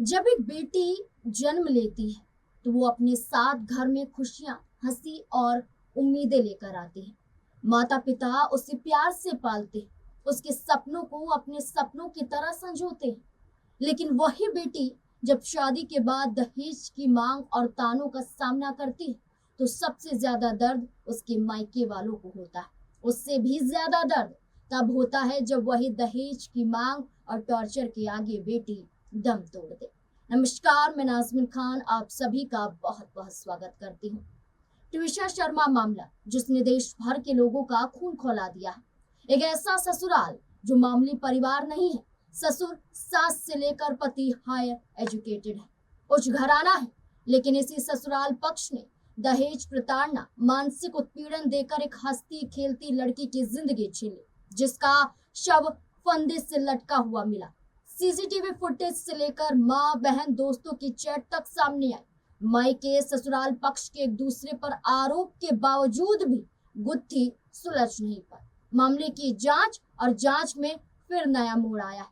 जब एक बेटी जन्म लेती है तो वो अपने साथ घर में खुशियां, हंसी और उम्मीदें लेकर आती है। माता पिता उसे प्यार से पालते हैं, उसके सपनों को अपने सपनों की तरह संजोते हैं। लेकिन वही बेटी जब शादी के बाद दहेज की मांग और तानों का सामना करती है तो सबसे ज्यादा दर्द उसके मायके वालों को होता है। उससे भी ज्यादा दर्द तब होता है जब वही दहेज की मांग और टॉर्चर के आगे बेटी दम तोड़ दे। नमस्कार, मैं नाज़मीन खान आप सभी का बहुत बहुत स्वागत करती हूँ। ट्विशा शर्मा मामला जिसने देश भर के लोगों का खून खौला दिया है। एक ऐसा ससुराल जो मामूली परिवार नहीं है। ससुर सास से लेकर पति हायर एजुकेटेड है, उच्च घराना है, लेकिन इसी ससुराल पक्ष ने दहेज, प्रताड़ना, मानसिक उत्पीड़न देकर एक हंसती खेलती लड़की की जिंदगी छीन ली, जिसका शव फंदे से लटका हुआ मिला। सीसीटीवी फुटेज से लेकर माँ, बहन, दोस्तों की चैट तक सामने आई। मायके ससुराल पक्ष के एक दूसरे पर आरोप के बावजूद भी गुत्थी सुलझ नहीं पाई। मामले की जांच और जांच में फिर नया मोड़ आया है।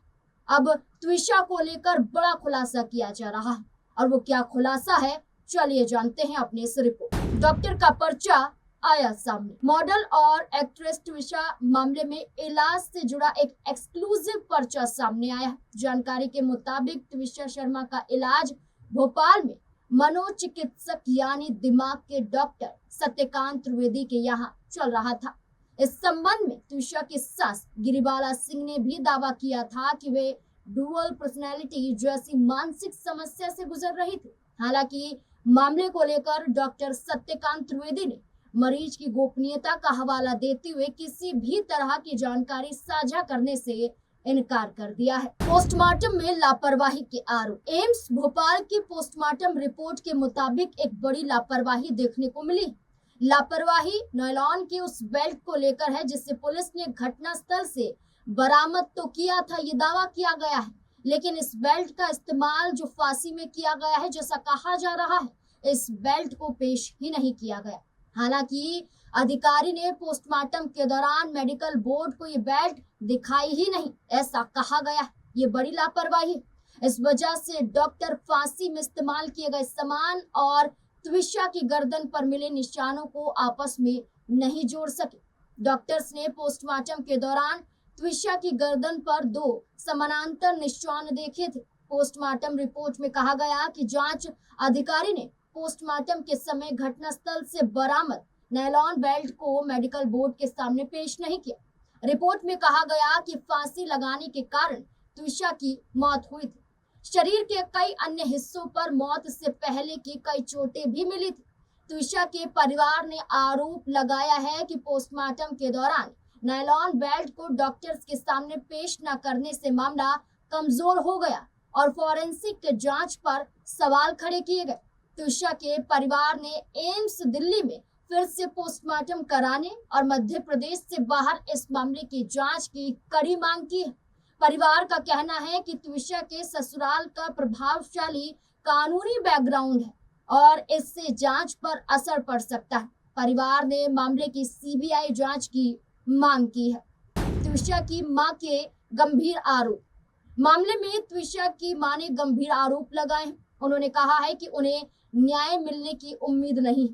अब ट्विशा को लेकर बड़ा खुलासा किया जा रहा है, और वो क्या खुलासा है, चलिए जानते हैं अपने इस रिपोर्ट। डॉक्टर का पर्चा आया सामने। मॉडल और एक्ट्रेस ट्विशा मामले में इलाज से जुड़ा एक एक्सक्लूसिव पर्चा सामने आया। जानकारी के मुताबिक ट्विशा शर्मा का इलाज भोपाल में मनोचिकित्सक यानी दिमाग के डॉक्टर सत्यकांत त्रिवेदी के यहाँ चल रहा था। इस संबंध में ट्विशा की सास गिरिबाला सिंह ने भी दावा किया था कि वे डुअल पर्सनैलिटी जैसी मानसिक समस्या से गुजर रही थी। हालांकि मामले को लेकर डॉक्टर सत्यकांत त्रिवेदी ने मरीज की गोपनीयता का हवाला देते हुए किसी भी तरह की जानकारी साझा करने से इनकार कर दिया है। पोस्टमार्टम में लापरवाही के आरोप। एम्स भोपाल की पोस्टमार्टम रिपोर्ट के मुताबिक एक बड़ी लापरवाही देखने को मिली। लापरवाही नायलॉन के उस बेल्ट को लेकर है जिसे पुलिस ने घटनास्थल से बरामद तो किया था, ये दावा किया गया है, लेकिन इस बेल्ट का इस्तेमाल जो फांसी में किया गया है जैसा कहा जा रहा है, इस बेल्ट को पेश ही नहीं किया गया। हालांकि अधिकारी ने पोस्टमार्टम के दौरान मेडिकल बोर्ड को ये बेल्ट दिखाई ही नहीं, ऐसा कहा गया है। ये बड़ी लापरवाही। इस वजह से डॉक्टर फांसी में इस्तेमाल किए गए सामान और ट्विशा की गर्दन पर मिले निशानों को आपस में नहीं जोड़ सके। डॉक्टर्स ने पोस्टमार्टम के दौरान ट्विशा की गर्दन पर 2 समानांतर निशान देखे थे। पोस्टमार्टम रिपोर्ट में कहा गया कि जांच अधिकारी ने पोस्टमार्टम के समय घटनास्थल से बरामद नायलॉन बेल्ट को मेडिकल बोर्ड के सामने पेश नहीं किया। रिपोर्ट में कहा गया कि फांसी लगाने के कारण ट्विशा की मौत हुई थी। शरीर के कई अन्य हिस्सों पर मौत से पहले की कई चोटें भी मिली थी। ट्विशा के परिवार ने आरोप लगाया है कि पोस्टमार्टम के दौरान नायलॉन बेल्ट को डॉक्टर्स के सामने पेश न करने से मामला कमजोर हो गया और फॉरेंसिक जांच पर सवाल खड़े किए गए। ट्विशा के परिवार ने एम्स दिल्ली में फिर से पोस्टमार्टम कराने और मध्य प्रदेश से बाहर इस मामले की जांच की कड़ी मांग की है। परिवार का कहना है कि ट्विशा के ससुराल का प्रभावशाली कानूनी बैकग्राउंड है और इससे जांच पर असर पड़ सकता है। परिवार ने मामले की सीबीआई जांच की मांग की है। ट्विशा की मां के गंभीर आरोप। मामले में ट्विशा की मां ने गंभीर आरोप लगाए हैं। उन्होंने कहा है कि उन्हें न्याय मिलने की उम्मीद नहीं।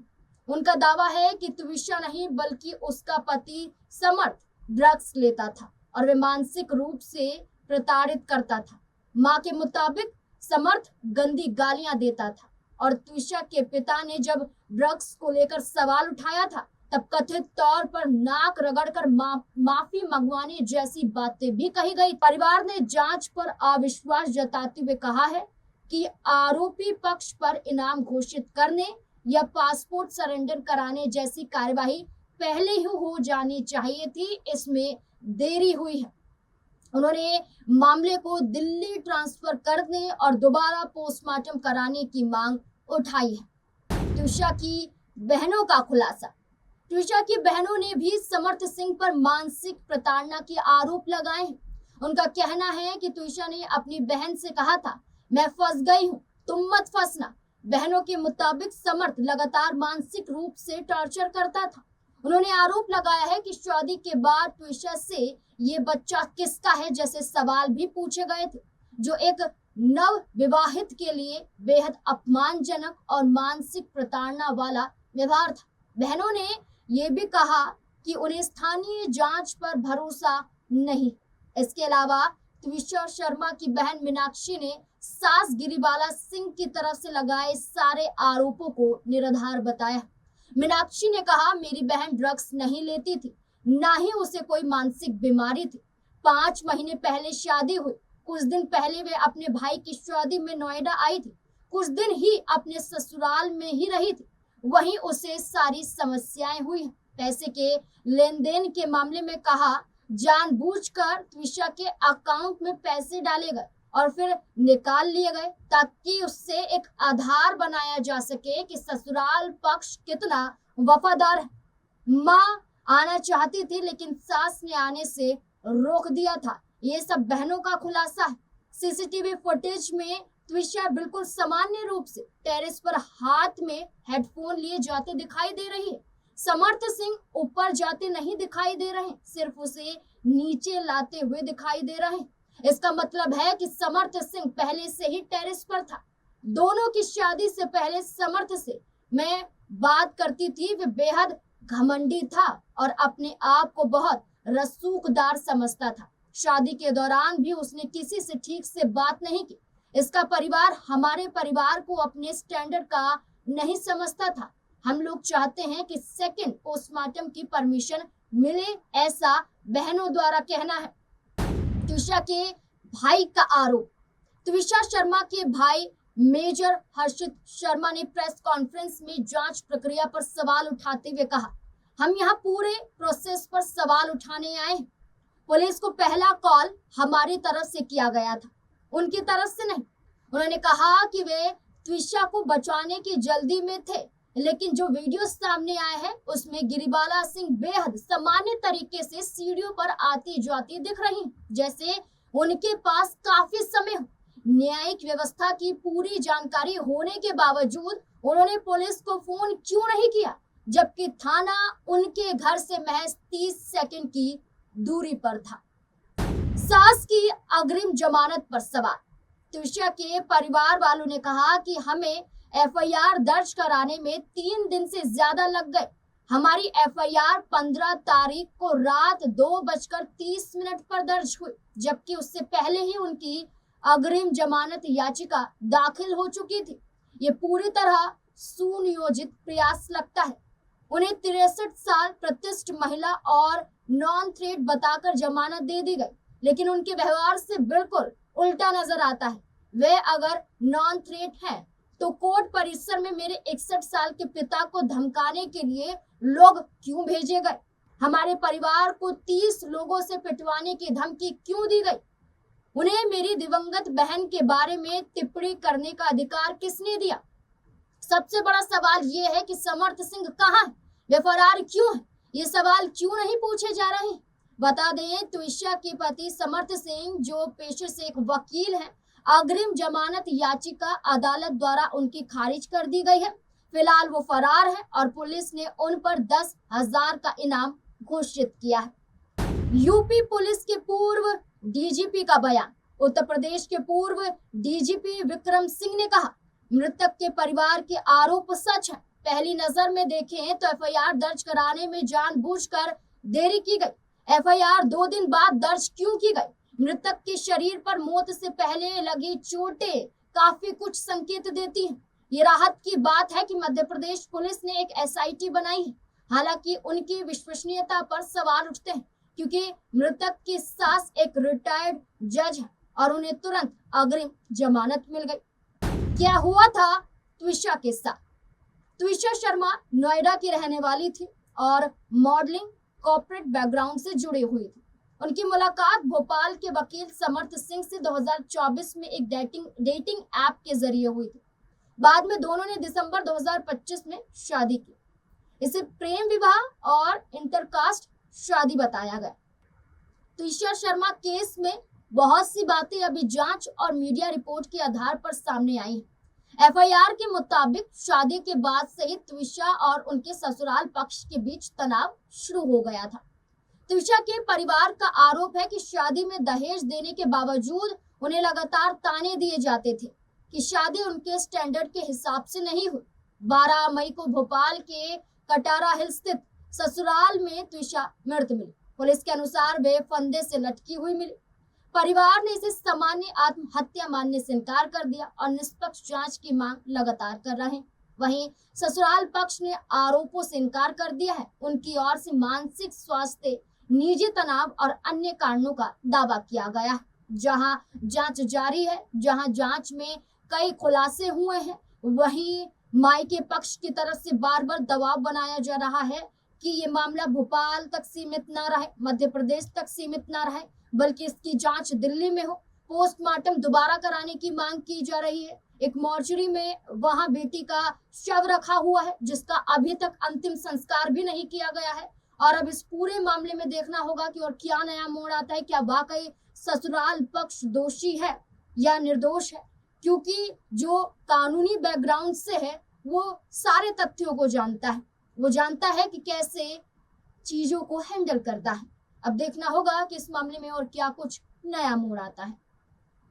उनका दावा है कि ट्विशा नहीं बल्कि उसका पति समर्थ ड्रग्स लेता था और वे मानसिक रूप से प्रताड़ित करता था। मां के मुताबिक समर्थ गंदी गालियां देता था और ट्विशा के पिता ने जब ड्रग्स को लेकर सवाल उठाया था तब कथित तौर पर नाक रगड़कर माफी मंगवाने जैसी बातें भी कही गई। परिवार ने जांच पर अविश्वास जताते हुए कहा है कि आरोपी पक्ष पर इनाम घोषित करने या पासपोर्ट सरेंडर कराने जैसी कार्यवाही पहले ही हो जानी चाहिए थी, इसमें देरी हुई है। उन्होंने मामले को दिल्ली ट्रांसफर करने और दोबारा पोस्टमार्टम कराने की मांग उठाई है। ट्विशा की बहनों का खुलासा। ट्विशा की बहनों ने भी समर्थ सिंह पर मानसिक प्रताड़ना के आरोप लगाए हैं। उनका कहना है कि ट्विशा ने अपनी बहन से कहा था, मैं फंस गई हूँ, तुम मत फंसना। बहनों के मुताबिक समर्थ लगातार मानसिक रूप से टॉर्चर करता था। उन्होंने आरोप लगाया है कि शादी के बाद ट्विशा से ये बच्चा किसका है जैसे सवाल भी पूछे गए थे, जो एक नव विवाहित के लिए बेहद अपमानजनक और मानसिक प्रताड़ना वाला व्यवहार था। बहनों ने यह भी कहा कि उन्हें स्थानीय जांच पर भरोसा नहीं। इसके अलावा त्विशा शर्मा की बहन मीनाक्षी ने सास गिरिबाला सिंह की तरफ से लगाए सारे आरोपों को निराधार बताया। मीनाक्षी ने कहा, मेरी बहन ड्रग्स नहीं लेती थी, ना ही उसे कोई मानसिक बीमारी थी। 5 महीने पहले शादी हुई। कुछ दिन पहले वे अपने भाई की शादी में नोएडा आई थी। कुछ दिन ही अपने ससुराल में ही रही थी। वहीं उसे सारी समस्याएं हुई। पैसे के लेन देन के मामले में कहा, जानबूझकर त्विशा के अकाउंट में पैसे डाले गए और फिर निकाल लिए गए ताकि उससे एक आधार बनाया जा सके कि ससुराल पक्ष कितना वफादार है। माँ आना चाहती थी लेकिन सास ने आने से रोक दिया था। ये सब बहनों का खुलासा है। सीसीटीवी फुटेज में त्विशा बिल्कुल सामान्य रूप से टेरेस पर हाथ में हेडफोन लिए जाते दिखाई दे रही है। समर्थ सिंह ऊपर जाते नहीं दिखाई दे रहे, सिर्फ उसे नीचे लाते हुए दिखाई दे रहे। इसका मतलब है कि समर्थ सिंह पहले से ही टेरेस पर था। दोनों की शादी से पहले समर्थ से मैं बात करती थी। वे बेहद घमंडी था और अपने आप को बहुत रसूखदार समझता था। शादी के दौरान भी उसने किसी से ठीक से बात नहीं की। इसका परिवार हमारे परिवार को अपने स्टैंडर्ड का नहीं समझता था। हम लोग चाहते हैं कि सेकंड पोस्टमार्टम की परमिशन मिले, ऐसा बहनों द्वारा कहना है। त्विशा के भाई का आरोप। त्विशा शर्मा के भाई मेजर हर्षित शर्मा ने प्रेस कॉन्फ्रेंस में जांच प्रक्रिया पर सवाल उठाते हुए कहा, हम यहाँ पूरे प्रोसेस पर सवाल उठाने आए हैं। पुलिस को पहला कॉल हमारी तरफ से किया गया था, उनकी तरफ से नहीं। उन्होंने कहा कि वे त्विशा को बचाने की जल्दी में थे, लेकिन जो वीडियो सामने आए हैं उसमें गिरिबाला सिंह बेहद सामान्य तरीके से सीढ़ियों पर आती जाती दिख रही, जैसे उनके पास काफी समय हो। न्यायिक व्यवस्था की पूरी जानकारी होने के बावजूद उन्होंने पुलिस को फोन क्यों नहीं किया, जबकि थाना उनके घर से महज 30 सेकंड की दूरी पर था। सास की अग्रिम जमानत पर सवाल। त्विशा के परिवार वालों ने कहा कि हमें एफआईआर दर्ज कराने में 3 दिन से ज्यादा लग गए। हमारी एफआईआर 15 तारीख को रात 2:30 पर दर्ज हुई, जबकि उससे पहले ही उनकी अग्रिम जमानत याचिका दाखिल हो चुकी थी। ये पूरी तरह सुनियोजित प्रयास लगता है। उन्हें 63 साल प्रतिष्ठित महिला और नॉन थ्रेट बताकर जमानत दे दी गई, लेकिन उनके व्यवहार से बिल्कुल उल्टा नजर आता है। वे अगर नॉन थ्रेट हैं तो कोर्ट परिसर में मेरे 61 साल के पिता को धमकाने के लिए लोग क्यों भेजे गए? हमारे परिवार को 30 लोगों से पिटवाने की धमकी क्यों दी गई? उन्हें मेरी दिवंगत बहन के बारे में टिप्पणी करने का अधिकार किसने दिया? सबसे बड़ा सवाल ये है कि समर्थ सिंह कहाँ है? वे फरार क्यों है? ये सवाल क्यों नहीं पूछे जा रहे? बता दें, त्विशा के पति समर्थ सिंह जो पेशे से एक वकील हैं, अग्रिम जमानत याचिका अदालत द्वारा उनकी खारिज कर दी गई है। फिलहाल वो फरार है और पुलिस ने उन पर 10,000 का इनाम घोषित किया है। यूपी पुलिस के पूर्व डीजीपी का बयान। उत्तर प्रदेश के पूर्व डीजीपी विक्रम सिंह ने कहा, मृतक के परिवार के आरोप सच है। पहली नजर में देखें तो एफआईआर दर्ज कराने में जानबूझकर देरी की गई। एफआईआर 2 दिन बाद दर्ज क्यों की गई? मृतक के शरीर पर मौत से पहले लगी चोटें काफी कुछ संकेत देती हैं। ये राहत की बात है कि मध्य प्रदेश पुलिस ने एक एसआईटी बनाई है। हालांकि उनकी विश्वसनीयता पर सवाल उठते हैं, क्योंकि मृतक की सास एक रिटायर्ड जज है और उन्हें तुरंत अग्रिम जमानत मिल गई। क्या हुआ था त्विशा के साथ? त्विशा शर्मा नोएडा की रहने वाली थी और मॉडलिंग कॉर्पोरेट बैकग्राउंड से जुड़ी हुई थी। उनकी मुलाकात भोपाल के वकील समर्थ सिंह से 2024 में एक डेटिंग ऐप के जरिए हुई थी। बाद में दोनों ने दिसंबर 2025 में शादी की। इसे प्रेम विवाह और इंटरकास्ट शादी बताया गया। त्विशा शर्मा केस में बहुत सी बातें अभी जांच और मीडिया रिपोर्ट के आधार पर सामने आई हैं। एफआईआर के मुताबिक शादी के बाद से ही त्विशा और उनके ससुराल पक्ष के बीच तनाव शुरू हो गया था। त्विशा के परिवार का आरोप है कि शादी में दहेज देने के बावजूद उन्हें लगातार ताने दिए जाते थे कि शादी उनके स्टैंडर्ड के हिसाब से नहीं हुई। 12 मई को भोपाल के कटारा हिल स्थित ससुराल में त्विषा मृत मिली। पुलिस के अनुसार वे फंदे से लटकी हुई मिली। परिवार ने इसे सामान्य आत्महत्या मानने से इनकार कर दिया और निष्पक्ष जांच की मांग लगातार कर रहे हैं। वहीं ससुराल पक्ष ने आरोपों से इनकार कर दिया है। उनकी ओर से मानसिक स्वास्थ्य, निजी तनाव और अन्य कारणों का दावा किया गया है। जहां जांच जारी है, जहां जांच में कई खुलासे हुए हैं, वहीं मायके पक्ष की तरफ से बार बार दबाव बनाया जा रहा है कि ये मामला भोपाल तक सीमित न रहे, मध्य प्रदेश तक सीमित न रहे, बल्कि इसकी जांच दिल्ली में हो। पोस्टमार्टम दोबारा कराने की मांग की जा रही है। एक मोर्चरी में वहां बेटी का शव रखा हुआ है, जिसका अभी तक अंतिम संस्कार भी नहीं किया गया है। और अब इस पूरे मामले में देखना होगा कि और क्या नया मोड़ आता है। क्या वाकई ससुराल पक्ष दोषी है या निर्दोष है, क्योंकि जो कानूनी बैकग्राउंड से है वो सारे तथ्यों को जानता है। वो जानता है कि कैसे चीजों को हैंडल करता है। अब देखना होगा कि इस मामले में और क्या कुछ नया मोड़ आता है।